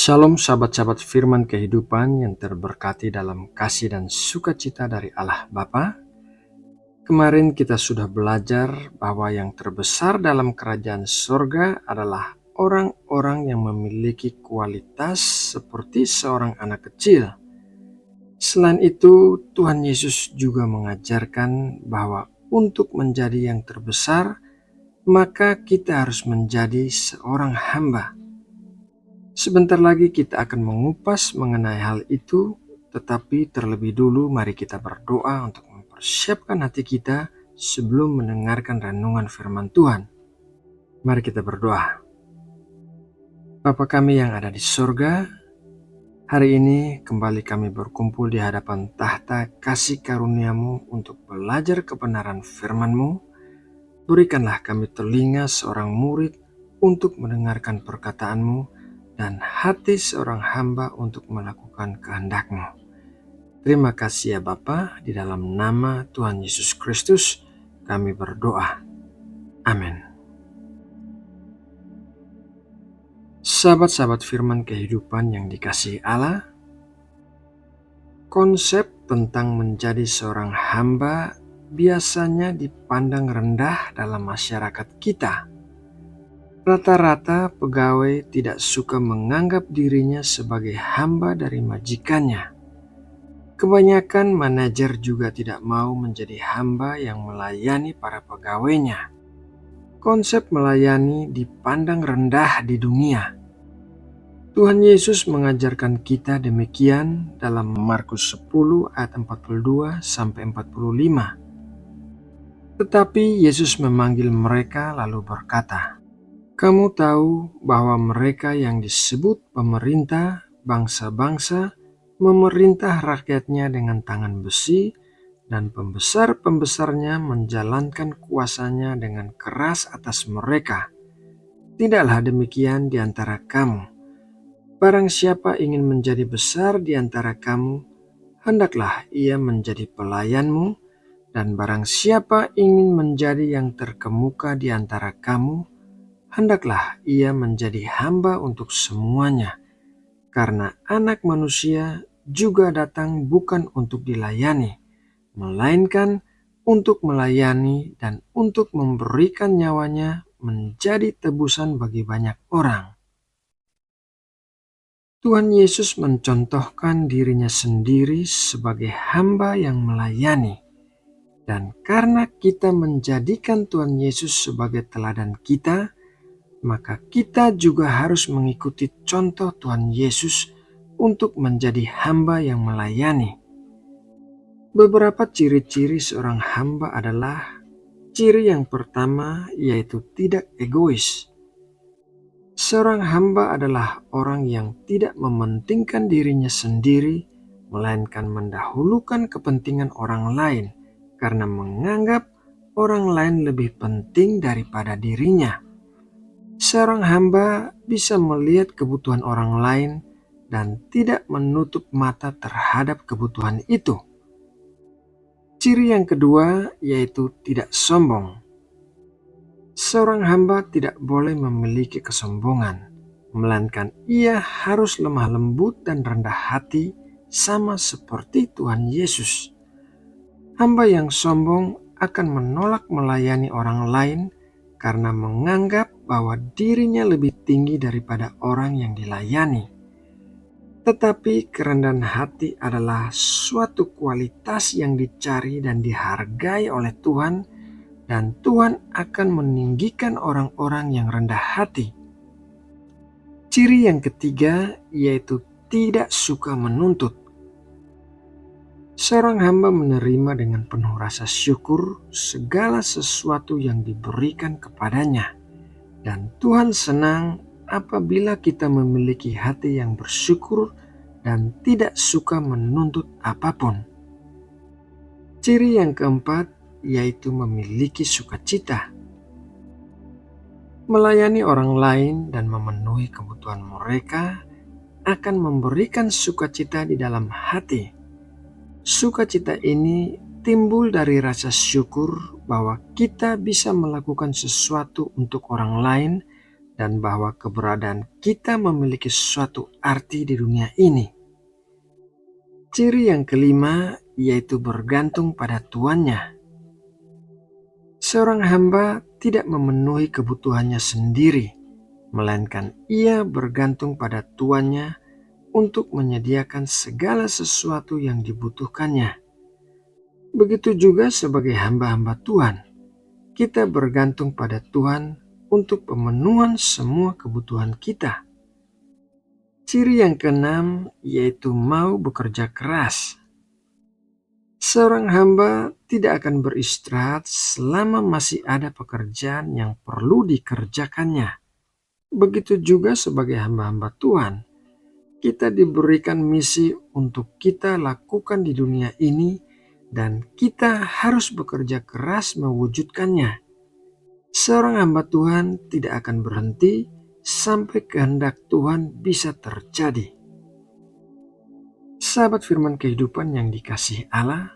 Shalom sahabat-sahabat firman kehidupan yang terberkati dalam kasih dan sukacita dari Allah Bapa. Kemarin kita sudah belajar bahwa yang terbesar dalam kerajaan surga adalah orang-orang yang memiliki kualitas seperti seorang anak kecil. Selain itu, Tuhan Yesus juga mengajarkan bahwa untuk menjadi yang terbesar, maka kita harus menjadi seorang hamba. Sebentar lagi kita akan mengupas mengenai hal itu, tetapi terlebih dulu mari kita berdoa untuk mempersiapkan hati kita sebelum mendengarkan renungan firman Tuhan. Mari kita berdoa. Bapa kami yang ada di surga, hari ini kembali kami berkumpul di hadapan tahta kasih karunia-Mu untuk belajar kebenaran firman-Mu. Berikanlah kami telinga seorang murid untuk mendengarkan perkataan-Mu, dan hati seorang hamba untuk melakukan kehendak-Mu. Terima kasih ya Bapa, di dalam nama Tuhan Yesus Kristus kami berdoa. Amin. Sahabat-sahabat firman kehidupan yang dikasihi Allah, konsep tentang menjadi seorang hamba biasanya dipandang rendah dalam masyarakat kita. Rata-rata pegawai tidak suka menganggap dirinya sebagai hamba dari majikannya. Kebanyakan manajer juga tidak mau menjadi hamba yang melayani para pegawainya. Konsep melayani dipandang rendah di dunia. Tuhan Yesus mengajarkan kita demikian dalam Markus 10 ayat 42-45. Tetapi Yesus memanggil mereka lalu berkata, "Kamu tahu bahwa mereka yang disebut pemerintah bangsa-bangsa memerintah rakyatnya dengan tangan besi, dan pembesar-pembesarnya menjalankan kuasanya dengan keras atas mereka. Tidaklah demikian di antara kamu. Barang siapa ingin menjadi besar di antara kamu, hendaklah ia menjadi pelayanmu, dan barang siapa ingin menjadi yang terkemuka di antara kamu, hendaklah ia menjadi hamba untuk semuanya, karena Anak Manusia juga datang bukan untuk dilayani, melainkan untuk melayani dan untuk memberikan nyawanya menjadi tebusan bagi banyak orang." Tuhan Yesus mencontohkan dirinya sendiri sebagai hamba yang melayani. Dan karena kita menjadikan Tuhan Yesus sebagai teladan kita, maka kita juga harus mengikuti contoh Tuhan Yesus untuk menjadi hamba yang melayani. Beberapa ciri-ciri seorang hamba adalah: ciri yang pertama yaitu tidak egois. Seorang hamba adalah orang yang tidak mementingkan dirinya sendiri, melainkan mendahulukan kepentingan orang lain karena menganggap orang lain lebih penting daripada dirinya. Seorang hamba bisa melihat kebutuhan orang lain dan tidak menutup mata terhadap kebutuhan itu. Ciri yang kedua yaitu tidak sombong. Seorang hamba tidak boleh memiliki kesombongan, melainkan ia harus lemah lembut dan rendah hati sama seperti Tuhan Yesus. Hamba yang sombong akan menolak melayani orang lain karena menganggap bahwa dirinya lebih tinggi daripada orang yang dilayani. Tetapi kerendahan hati adalah suatu kualitas yang dicari dan dihargai oleh Tuhan, dan Tuhan akan meninggikan orang-orang yang rendah hati. Ciri yang ketiga yaitu tidak suka menuntut. Seorang hamba menerima dengan penuh rasa syukur segala sesuatu yang diberikan kepadanya. Dan Tuhan senang apabila kita memiliki hati yang bersyukur dan tidak suka menuntut apapun. Ciri yang keempat yaitu memiliki sukacita. Melayani orang lain dan memenuhi kebutuhan mereka akan memberikan sukacita di dalam hati. Sukacita ini timbul dari rasa syukur bahwa kita bisa melakukan sesuatu untuk orang lain dan bahwa keberadaan kita memiliki suatu arti di dunia ini. Ciri yang kelima yaitu bergantung pada tuannya. Seorang hamba tidak memenuhi kebutuhannya sendiri, melainkan ia bergantung pada tuannya untuk menyediakan segala sesuatu yang dibutuhkannya. Begitu juga sebagai hamba-hamba Tuhan, kita bergantung pada Tuhan untuk pemenuhan semua kebutuhan kita. Ciri yang keenam yaitu mau bekerja keras. Seorang hamba tidak akan beristirahat selama masih ada pekerjaan yang perlu dikerjakannya. Begitu juga sebagai hamba-hamba Tuhan, kita diberikan misi untuk kita lakukan di dunia ini dan kita harus bekerja keras mewujudkannya. Seorang hamba Tuhan tidak akan berhenti sampai kehendak Tuhan bisa terjadi. Sahabat firman kehidupan yang dikasihi Allah,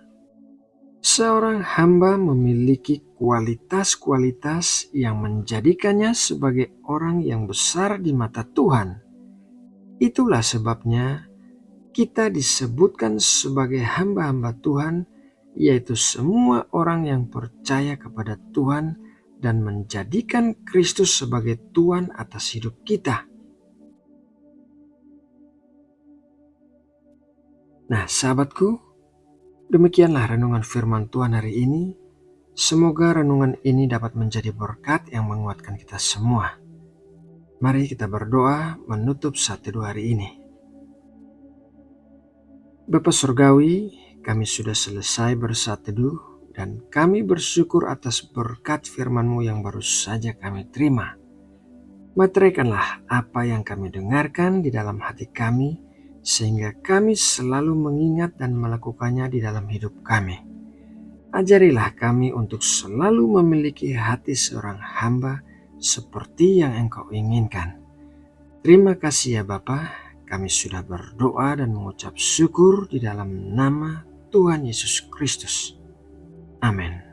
seorang hamba memiliki kualitas-kualitas yang menjadikannya sebagai orang yang besar di mata Tuhan. Itulah sebabnya kita disebutkan sebagai hamba-hamba Tuhan, yaitu semua orang yang percaya kepada Tuhan dan menjadikan Kristus sebagai Tuhan atas hidup kita. Nah, sahabatku, demikianlah renungan firman Tuhan hari ini. Semoga renungan ini dapat menjadi berkat yang menguatkan kita semua. Mari kita berdoa menutup saat teduh hari ini. Bapa Surgawi, kami sudah selesai bersaat teduh dan kami bersyukur atas berkat firman-Mu yang baru saja kami terima. Materaikanlah apa yang kami dengarkan di dalam hati kami, sehingga kami selalu mengingat dan melakukannya di dalam hidup kami. Ajarilah kami untuk selalu memiliki hati seorang hamba seperti yang Engkau inginkan. Terima kasih ya Bapa, kami sudah berdoa dan mengucap syukur di dalam nama Tuhan Yesus Kristus. Amin.